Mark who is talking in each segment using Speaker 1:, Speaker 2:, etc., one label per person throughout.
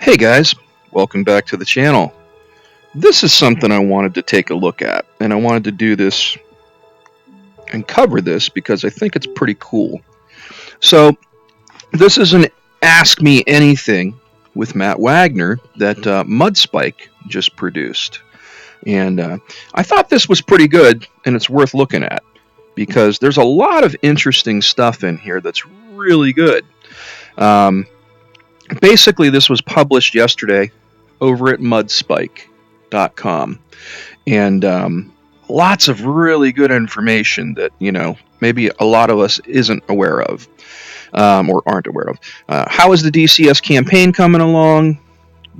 Speaker 1: Hey guys, welcome back to the channel. This is something I wanted to take a look at, and I wanted to do this and cover this because I think it's pretty cool. So, this is an Ask Me Anything with Matt Wagner that Mudspike just produced. And I thought this was pretty good, and it's worth looking at because there's a lot of interesting stuff in here that's really good. Basically, this was published yesterday over at Mudspike.com, and lots of really good information that, maybe a lot of us isn't aware of, or aren't aware of. How is the DCS campaign coming along?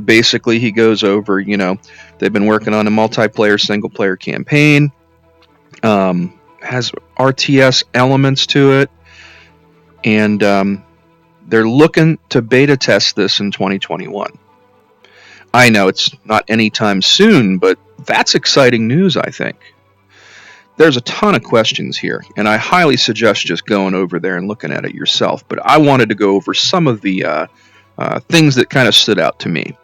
Speaker 1: Basically, he goes over, they've been working on a multiplayer, single-player campaign, has RTS elements to it, and they're looking to beta test this in 2021. I know it's not anytime soon, but that's exciting news, I think. There's a ton of questions here, and I highly suggest just going over there and looking at it yourself. But I wanted to go over some of the things that kind of stood out to me.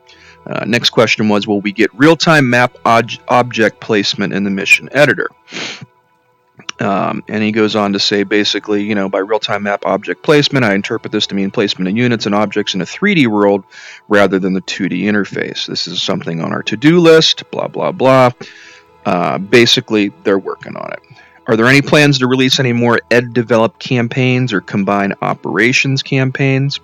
Speaker 1: Next question was, will we get real-time map object placement in the mission editor? And he goes on to say, basically, by real-time map object placement, I interpret this to mean placement of units and objects in a 3D world rather than the 2D interface. This is something on our to-do list, blah, blah, blah. Basically, they're working on it. Are there any plans to release any more ed-developed campaigns or combined operations campaigns?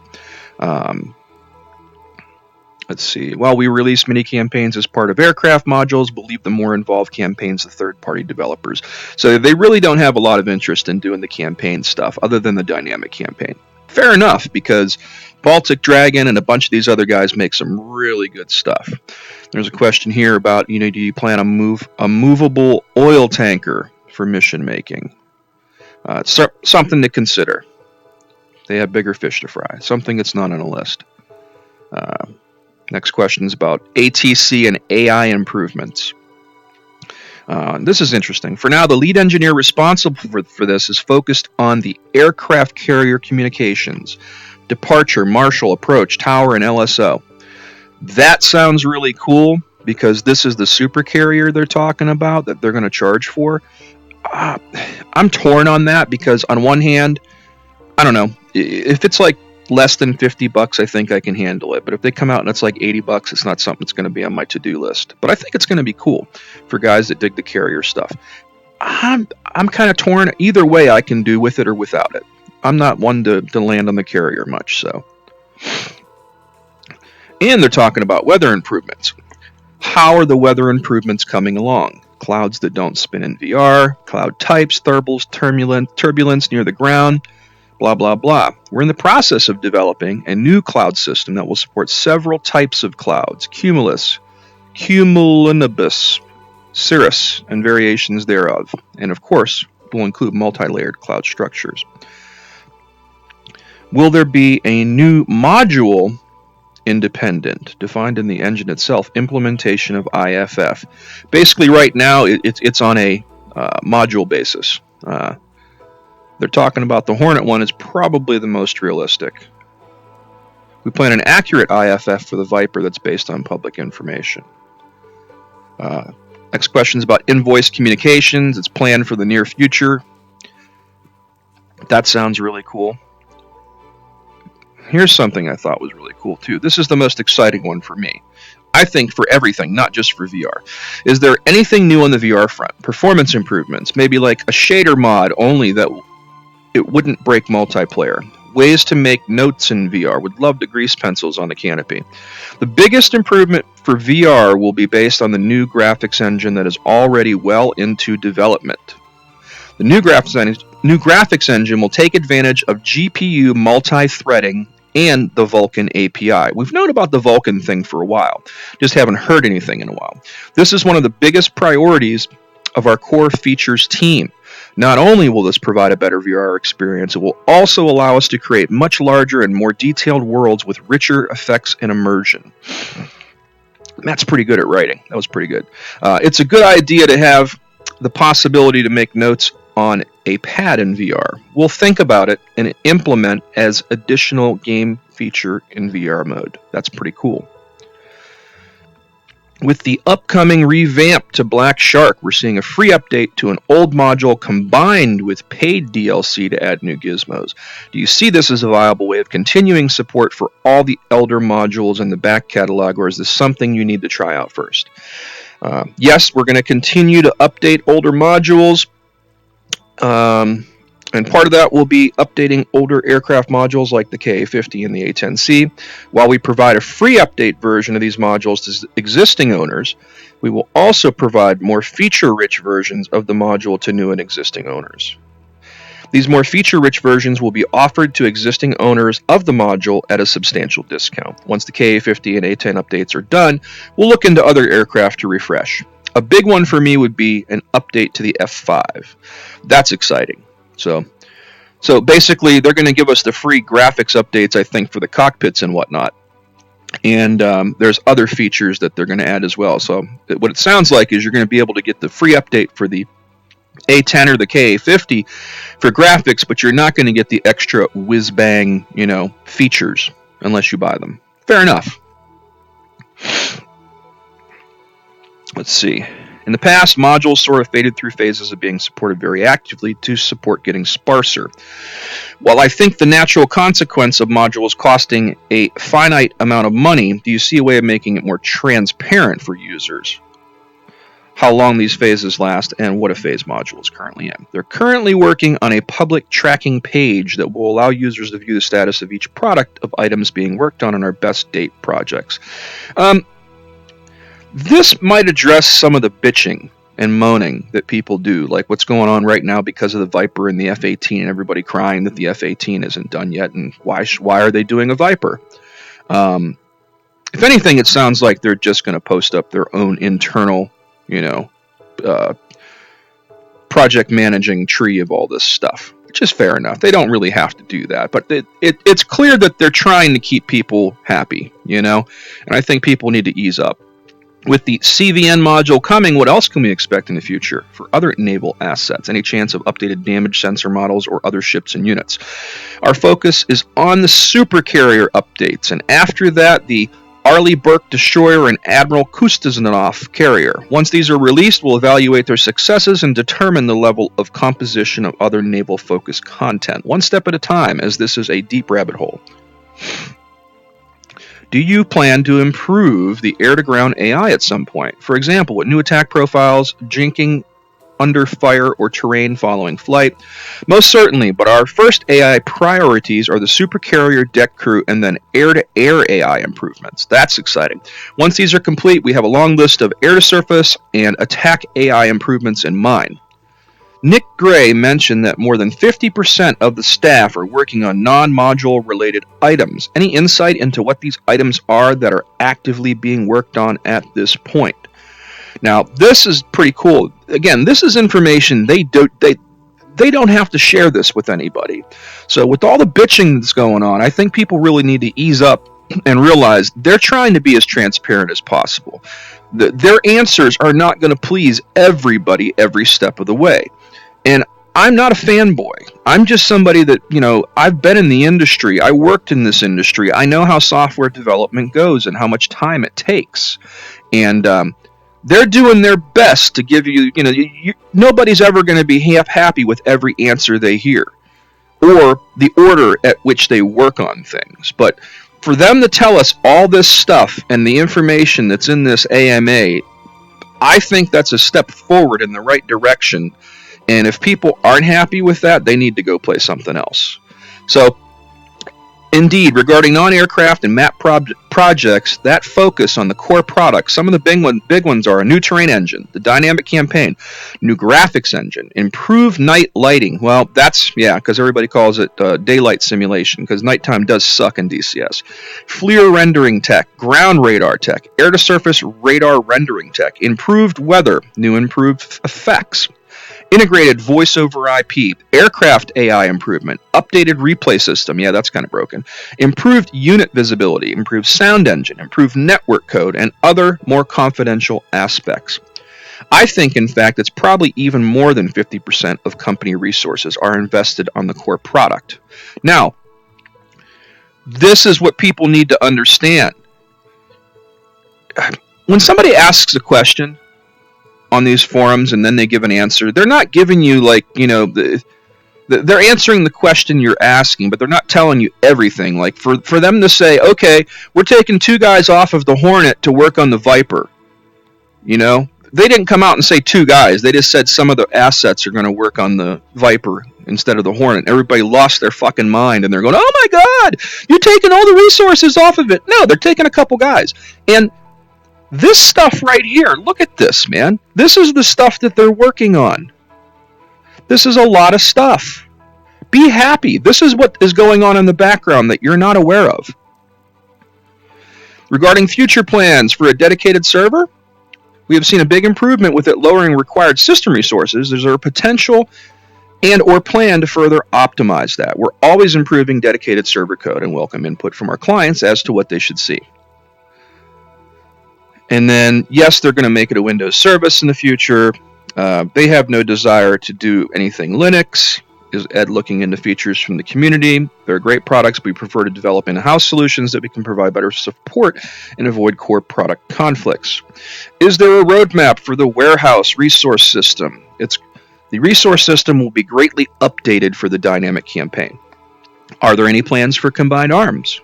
Speaker 1: Let's see. While we release mini campaigns as part of aircraft modules, we'll leave the more involved campaigns to third-party developers. So they really don't have a lot of interest in doing the campaign stuff other than the dynamic campaign. Fair enough, because Baltic Dragon and a bunch of these other guys make some really good stuff. There's a question here about, do you plan on a movable oil tanker for mission making? Something to consider. They have bigger fish to fry. Something that's not on a list. Next question is about ATC and AI improvements. This is interesting. For now, the lead engineer responsible for this is focused on the aircraft carrier communications, departure, marshal, approach, tower, and LSO. That sounds really cool because this is the super carrier they're talking about that they're going to charge for. I'm torn on that because on one hand, I don't know, if it's like less than $50, I think I can handle it. But if they come out and it's like $80, it's not something that's going to be on my to-do list. But I think it's going to be cool for guys that dig the carrier stuff. I'm kind of torn. Either way, I can do with it or without it. I'm not one to land on the carrier much, so. And they're talking about weather improvements. How are the weather improvements coming along? Clouds that don't spin in VR, cloud types, thermals, turbulence near the ground, blah, blah, blah. We're in the process of developing a new cloud system that will support several types of clouds, cumulus, cumulonimbus, cirrus, and variations thereof. And of course, will include multi-layered cloud structures. Will there be a new module independent, defined in the engine itself, implementation of IFF? Basically, right now, it's on a module basis. They're talking about the Hornet one is probably the most realistic. We plan an accurate IFF for the Viper that's based on public information. Next question is about invoice communications. It's planned for the near future. That sounds really cool. Here's something I thought was really cool too. This is the most exciting one for me. I think for everything, not just for VR. Is there anything new on the VR front? Performance improvements, maybe like a shader mod only that it wouldn't break multiplayer. Ways to make notes in VR. Would love the grease pencils on the canopy. The biggest improvement for VR will be based on the new graphics engine that is already well into development. The new graphics engine will take advantage of GPU multi-threading and the Vulkan API. We've known about the Vulkan thing for a while, just haven't heard anything in a while. This is one of the biggest priorities of our core features team. Not only will this provide a better VR experience, it will also allow us to create much larger and more detailed worlds with richer effects and immersion. Matt's pretty good at writing. That was pretty good. It's a good idea to have the possibility to make notes on a pad in VR. We'll think about it and implement as additional game feature in VR mode. That's pretty cool. With the upcoming revamp to Black Shark, we're seeing a free update to an old module combined with paid DLC to add new gizmos. Do you see this as a viable way of continuing support for all the Elder modules in the back catalog, or is this something you need to try out first? Yes, we're going to continue to update older modules. And part of that will be updating older aircraft modules like the KA-50 and the A-10C. While we provide a free update version of these modules to existing owners, we will also provide more feature-rich versions of the module to new and existing owners. These more feature-rich versions will be offered to existing owners of the module at a substantial discount. Once the KA-50 and A-10 updates are done, we'll look into other aircraft to refresh. A big one for me would be an update to the F-5. That's exciting. So basically, they're going to give us the free graphics updates, I think, for the cockpits and whatnot. And there's other features that they're going to add as well. So what it sounds like is you're going to be able to get the free update for the A10 or the KA-50 for graphics, but you're not going to get the extra whiz-bang, features unless you buy them. Fair enough. Let's see. In the past, modules sort of faded through phases of being supported very actively to support getting sparser. While I think the natural consequence of modules costing a finite amount of money, do you see a way of making it more transparent for users? How long these phases last and what a phase module is currently in. They're currently working on a public tracking page that will allow users to view the status of each product of items being worked on in our best date projects. This might address some of the bitching and moaning that people do, like what's going on right now because of the Viper and the F-18 and everybody crying that the F-18 isn't done yet and why are they doing a Viper? If anything, it sounds like they're just going to post up their own internal, project managing tree of all this stuff, which is fair enough. They don't really have to do that, but it's clear that they're trying to keep people happy, and I think people need to ease up. With the CVN module coming, what else can we expect in the future for other naval assets? Any chance of updated damage sensor models or other ships and units? Our focus is on the supercarrier updates, and after that, the Arleigh Burke destroyer and Admiral Kuznetsov carrier. Once these are released, we'll evaluate their successes and determine the level of composition of other naval-focused content, one step at a time, as this is a deep rabbit hole. Do you plan to improve the air-to-ground AI at some point? For example, with new attack profiles, jinking under fire or terrain following flight? Most certainly, but our first AI priorities are the supercarrier, deck crew, and then air-to-air AI improvements. That's exciting. Once these are complete, we have a long list of air-to-surface and attack AI improvements in mind. Nick Gray mentioned that more than 50% of the staff are working on non-module related items. Any insight into what these items are that are actively being worked on at this point? Now, this is pretty cool. Again, this is information they don't have to share this with anybody. So with all the bitching that's going on, I think people really need to ease up and realize they're trying to be as transparent as possible. Their answers are not going to please everybody every step of the way. And I'm not a fanboy. I'm just somebody that, I've been in the industry. I worked in this industry. I know how software development goes and how much time it takes. And they're doing their best to give you, nobody's ever going to be half happy with every answer they hear or the order at which they work on things. But for them to tell us all this stuff and the information that's in this AMA, I think that's a step forward in the right direction. And if people aren't happy with that, they need to go play something else. So, indeed, regarding non-aircraft and map projects, that focus on the core products, some of the big ones are a new terrain engine, the dynamic campaign, new graphics engine, improved night lighting. Well, that's, because everybody calls it daylight simulation, because nighttime does suck in DCS. FLIR rendering tech, ground radar tech, air-to-surface radar rendering tech, improved weather, new improved effects, integrated voice over IP, aircraft AI improvement, updated replay system, that's kind of broken, improved unit visibility, improved sound engine, improved network code, and other more confidential aspects. I think, in fact, it's probably even more than 50% of company resources are invested on the core product. Now, this is what people need to understand. when somebody asks a question on these forums and then they give an answer, they're not giving you like, they're answering the question you're asking, but they're not telling you everything. Like for them to say, okay, we're taking 2 guys off of the Hornet to work on the Viper, they didn't come out and say 2 guys. They just said some of the assets are going to work on the Viper instead of the Hornet. Everybody lost their fucking mind, and they're going, oh my God, you're taking all the resources off of it. No, they're taking a couple guys. And this stuff right here, look at this, man. This is the stuff that they're working on. This is a lot of stuff. Be happy. This is what is going on in the background that you're not aware of. Regarding future plans for a dedicated server, we have seen a big improvement with it lowering required system resources. There's a potential and or plan to further optimize that. We're always improving dedicated server code and welcome input from our clients as to what they should see. And then, yes, they're going to make it a Windows service in the future. They have no desire to do anything Linux. Is Ed looking into features from the community? They're great products, but we prefer to develop in-house solutions that we can provide better support and avoid core product conflicts. Is there a roadmap for the warehouse resource system? The resource system will be greatly updated for the dynamic campaign. Are there any plans for combined arms?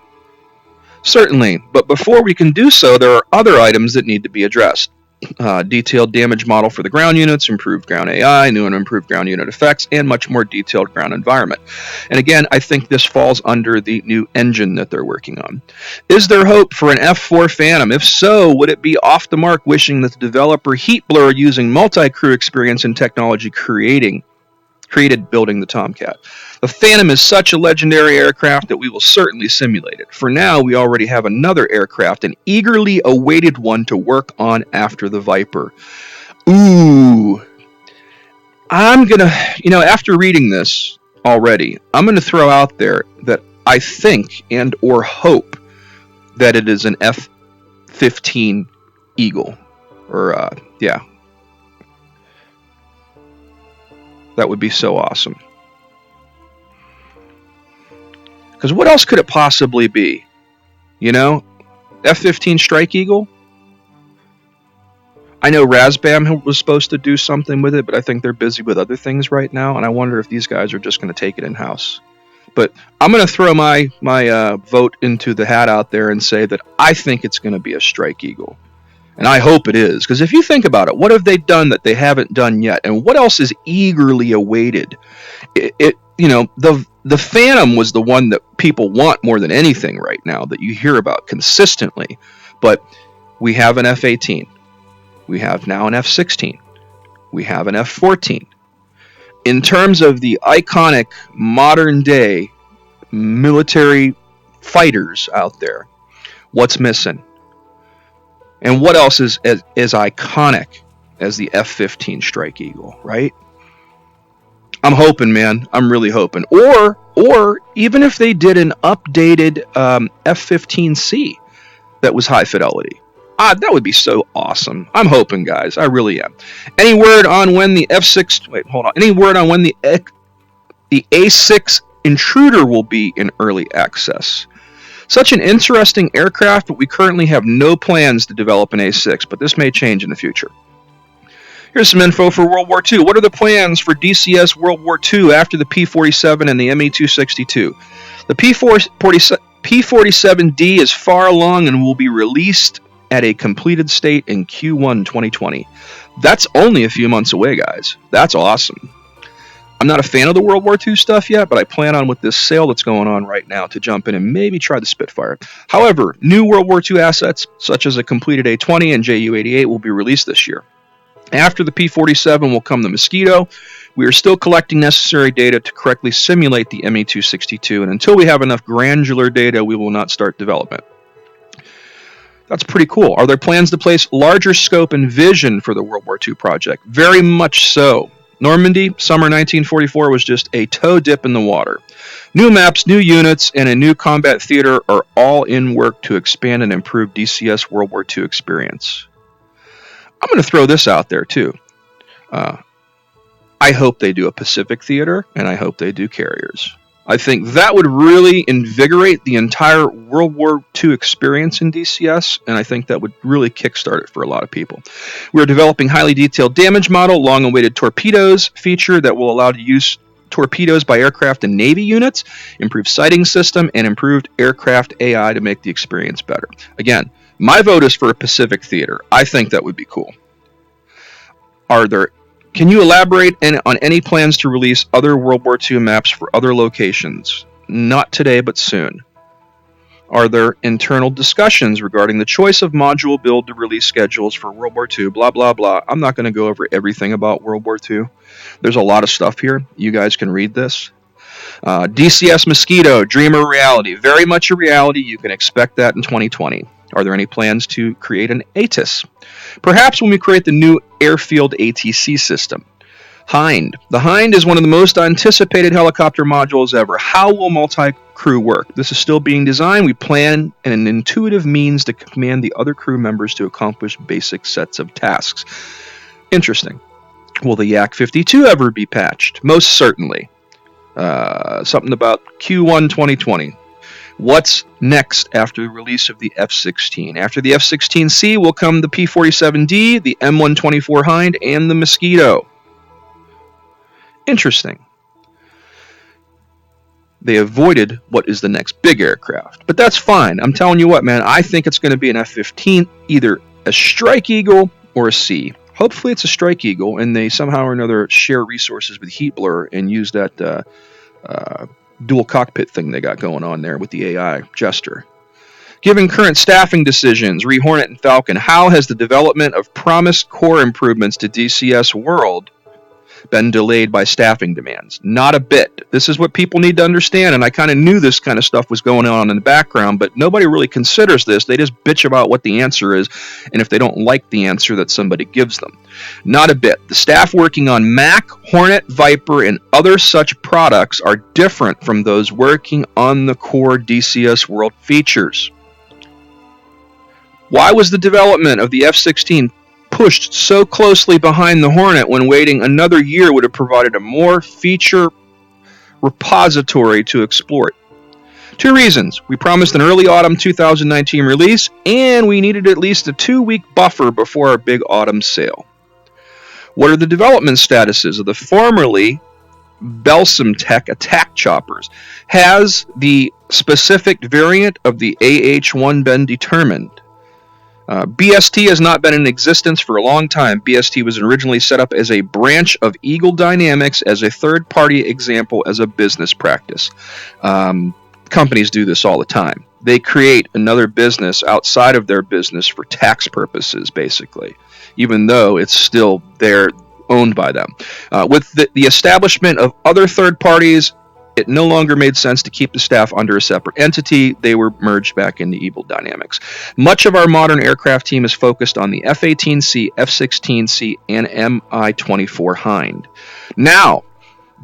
Speaker 1: Certainly, but before we can do so, there are other items that need to be addressed. Detailed damage model for the ground units, improved ground AI, new and improved ground unit effects, and much more detailed ground environment. And again, I think this falls under the new engine that they're working on. Is there hope for an F4 Phantom? If so, would it be off the mark wishing that the developer heat blur using multi-crew experience and technology created building the Tomcat? The Phantom is such a legendary aircraft that we will certainly simulate it. For now, we already have another aircraft, an eagerly awaited one to work on after the Viper. Ooh. I'm going to, after reading this already, I'm going to throw out there that I think and or hope that it is an F-15 Eagle. That would be so awesome. Because what else could it possibly be? F-15 Strike Eagle? I know Razbam was supposed to do something with it, but I think they're busy with other things right now, and I wonder if these guys are just going to take it in-house. But I'm going to throw my vote into the hat out there and say that I think it's going to be a Strike Eagle. And I hope it is, because if you think about it, what have they done that they haven't done yet? And what else is eagerly awaited? The Phantom was the one that people want more than anything right now that you hear about consistently. But we have an F-18. We have now an F-16. We have an F-14. In terms of the iconic modern-day military fighters out there, what's missing? And what else is as iconic as the F-15 Strike Eagle, right? I'm hoping, man. I'm really hoping. Or even if they did an updated F-15C that was high fidelity. That would be so awesome. I'm hoping, guys. I really am. Any word on when the F6... Wait, hold on. Any word on when the A6 Intruder will be in early access? Such an interesting aircraft, but we currently have no plans to develop an A6, but this may change in the future. Here's some info for World War II. What are the plans for DCS World War II after the P-47 and the ME-262? The P-47D is far along and will be released at a completed state in Q1 2020. That's only a few months away, guys. That's awesome. I'm not a fan of the World War II stuff yet, but I plan on, with this sale that's going on right now, to jump in and maybe try the Spitfire. However, new World War II assets, such as a completed A-20 and Ju-88, will be released this year. After the P-47 will come the Mosquito. We are still collecting necessary data to correctly simulate the ME-262, and until we have enough granular data, we will not start development. That's pretty cool. Are there plans to place larger scope and vision for the World War II project? Very much so. Normandy, summer 1944, was just a toe dip in the water. New maps, new units, and a new combat theater are all in work to expand and improve DCS World War II experience. I'm going to throw this out there, too. I hope they do a Pacific theater, and I hope they do carriers. I think that would really invigorate the entire World War II experience in DCS, and I think that would really kickstart it for a lot of people. We're developing highly detailed damage model, long-awaited torpedoes feature that will allow to use torpedoes by aircraft and Navy units, improved sighting system, and improved aircraft AI to make the experience better. Again, my vote is for a Pacific theater. I think that would be cool. Can you elaborate on any plans to release other World War II maps for other locations? Not today, but soon. Are there internal discussions regarding the choice of module build to release schedules for World War II? Blah, blah, blah. I'm not going to go over everything about World War II. There's a lot of stuff here. You guys can read this. DCS Mosquito, dream or reality? Very much a reality. You can expect that in 2020. Are there any plans to create an ATIS? Perhaps when we create the new airfield ATC system. Hind. The Hind is one of the most anticipated helicopter modules ever. How will multi-crew work? This is still being designed. We plan an intuitive means to command the other crew members to accomplish basic sets of tasks. Interesting. Will the Yak-52 ever be patched? Most certainly. Something about Q1 2020. What's next after the release of the F-16? After the F-16C will come the P-47D, the M124 Hind, and the Mosquito. Interesting. They avoided what is the next big aircraft. But that's fine. I'm telling you what, man, I think it's going to be an F-15, either a Strike Eagle or a C. Hopefully it's a Strike Eagle, and they somehow or another share resources with Heat Blur and use that dual cockpit thing they got going on there with the AI Jester. Given current staffing decisions, Hornet and Falcon, how has the development of promised core improvements to DCS World been delayed by staffing demands? Not a bit. This is what people need to understand, and I kind of knew this kind of stuff was going on in the background, but nobody really considers this. They just bitch about what the answer is, and if they don't like the answer that somebody gives them. Not a bit. The staff working on Mac, Hornet, Viper, and other such products are different from those working on the core DCS World features. Why was the development of the F-16 pushed so closely behind the Hornet when waiting another year would have provided a more feature repository to explore it? 2 reasons. We promised an early autumn 2019 release, and we needed at least a 2-week buffer before our big autumn sale. What are the development statuses of the formerly Belsum Tech attack choppers? Has the specific variant of the AH-1 been determined? BST has not been in existence for a long time. BST was originally set up as a branch of Eagle Dynamics as a third-party example as a business practice. Companies do this all the time. They create another business outside of their business for tax purposes, basically, even though it's still there, owned by them. With the establishment of other third parties, it no longer made sense to keep the staff under a separate entity. They were merged back into Eagle Dynamics. Much of our modern aircraft team is focused on the F-18C, F-16C, and Mi-24 Hind. Now,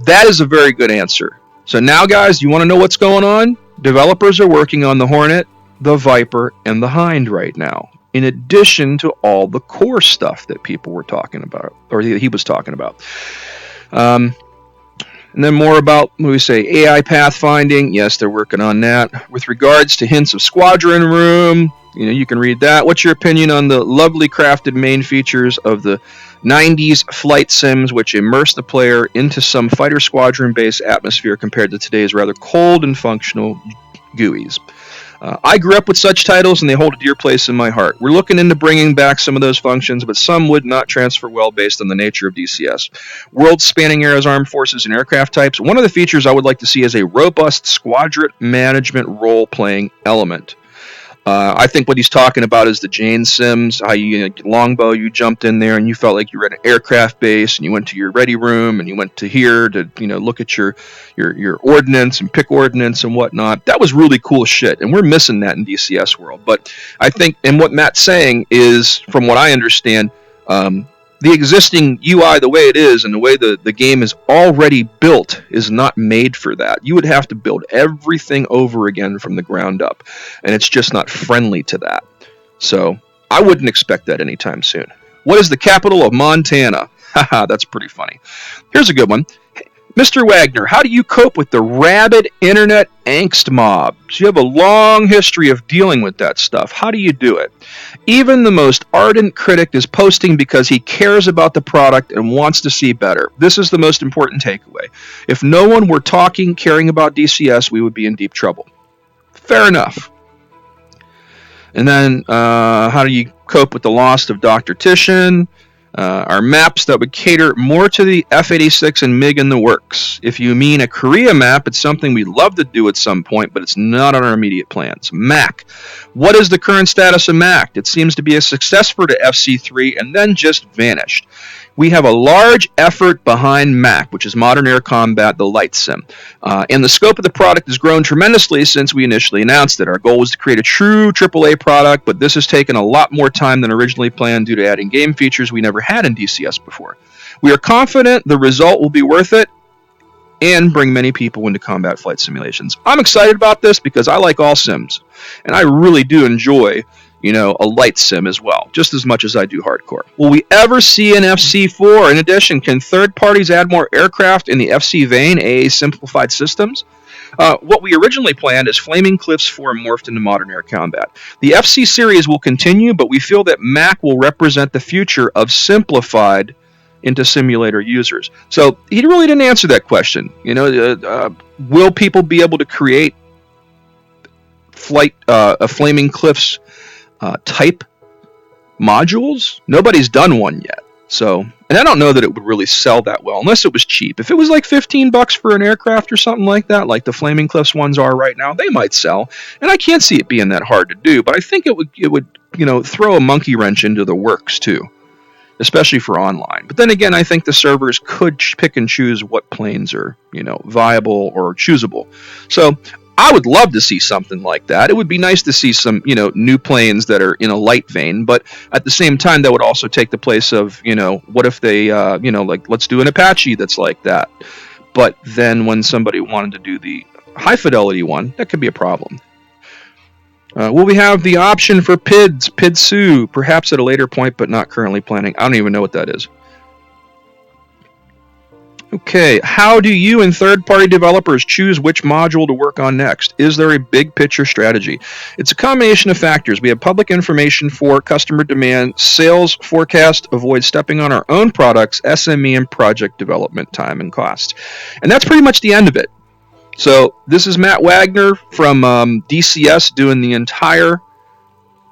Speaker 1: that is a very good answer. So now, guys, you want to know what's going on? Developers are working on the Hornet, the Viper, and the Hind right now, in addition to all the core stuff that people were talking about, or he was talking about. And then more about, AI pathfinding. Yes, they're working on that. With regards to hints of Squadron Room, you can read that. What's your opinion on the lovely crafted main features of the 90s flight sims, which immerse the player into some fighter squadron-based atmosphere compared to today's rather cold and functional GUIs? I grew up with such titles, and they hold a dear place in my heart. We're looking into bringing back some of those functions, but some would not transfer well based on the nature of DCS. Worlds spanning eras, armed forces, and aircraft types. One of the features I would like to see is a robust squadron management role-playing element. I think what he's talking about is the Jane Sims, how Longbow, you jumped in there and you felt like you were at an aircraft base and you went to your ready room and you went to here to look at your ordnance and pick ordnance and whatnot. That was really cool shit, and we're missing that in DCS World. But I think, and what Matt's saying is, from what I understand, the existing UI, the way it is and the way the game is already built, is not made for that. You would have to build everything over again from the ground up, and it's just not friendly to that. So I wouldn't expect that anytime soon. What is the capital of Montana? Haha, that's pretty funny. Here's a good one. Mr. Wagner, how do you cope with the rabid internet angst mobs? You have a long history of dealing with that stuff. How do you do it? Even the most ardent critic is posting because he cares about the product and wants to see better. This is the most important takeaway. If no one were talking, caring about DCS, we would be in deep trouble. Fair enough. And then, how do you cope with the loss of Dr. Titian? Are maps that would cater more to the F-86 and MiG in the works. If you mean a Korea map, it's something we'd love to do at some point, but it's not on our immediate plans. MAC. What is the current status of MAC? It seems to be a success for the FC3 and then just vanished. We have a large effort behind MAC, which is Modern Air Combat, the light sim. And the scope of the product has grown tremendously since we initially announced it. Our goal was to create a true AAA product, but this has taken a lot more time than originally planned due to adding game features we never had in DCS before. We are confident the result will be worth it and bring many people into combat flight simulations. I'm excited about this because I like all sims, and I really do enjoy a light sim as well, just as much as I do hardcore. Will we ever see an FC4? In addition, can third parties add more aircraft in the FC vein, AA simplified systems? What we originally planned is Flaming Cliffs 4 morphed into Modern Air Combat. The FC series will continue, but we feel that MAC will represent the future of simplified into simulator users. So he really didn't answer that question. Will people be able to create a Flaming Cliffs type modules? Nobody's done one yet. So, and I don't know that it would really sell that well unless it was cheap. If it was like $15 for an aircraft or something like that, like the Flaming Cliffs ones are right now, they might sell. And I can't see it being that hard to do, but I think it would throw a monkey wrench into the works too, especially for online. But then again, I think the servers could pick and choose what planes are, viable or choosable. So I would love to see something like that. It would be nice to see some, new planes that are in a light vein, but at the same time, that would also take the place of, what if they, let's do an Apache that's like that. But then when somebody wanted to do the high fidelity one, that could be a problem. Will we have the option for PIDSU, perhaps at a later point, but not currently planning? I don't even know what that is. Okay, how do you and third-party developers choose which module to work on next? Is there a big picture strategy? It's a combination of factors. We have public information for customer demand, sales forecast, avoid stepping on our own products, SME and project development time and cost. And that's pretty much the end of it. So this is Matt Wagner from DCS doing the entire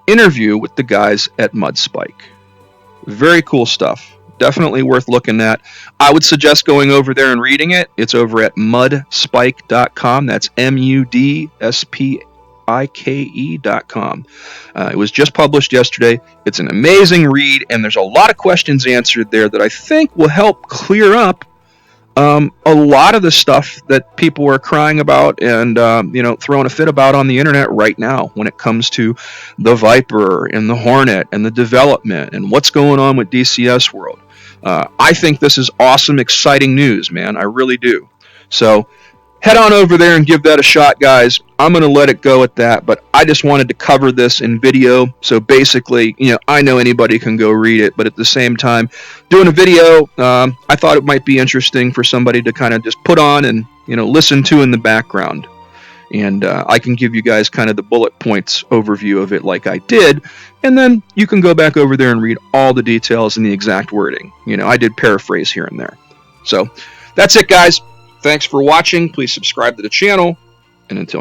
Speaker 1: interview with the guys at Mudspike. Very cool stuff. Definitely worth looking at. I would suggest going over there and reading it. It's over at mudspike.com. That's mudspike.com. It was just published yesterday. It's an amazing read, and there's a lot of questions answered there that I think will help clear up a lot of the stuff that people are crying about and throwing a fit about on the internet right now when it comes to the Viper and the Hornet and the development and what's going on with DCS World. I think this is awesome, exciting news, man. I really do. So head on over there and give that a shot, guys. I'm going to let it go at that, but I just wanted to cover this in video. So basically, I know anybody can go read it, but at the same time, doing a video, I thought it might be interesting for somebody to kind of just put on and, listen to in the background. And I can give you guys kind of the bullet points overview of it like I did. And then you can go back over there and read all the details and the exact wording. I did paraphrase here and there. So that's it, guys. Thanks for watching. Please subscribe to the channel. And until next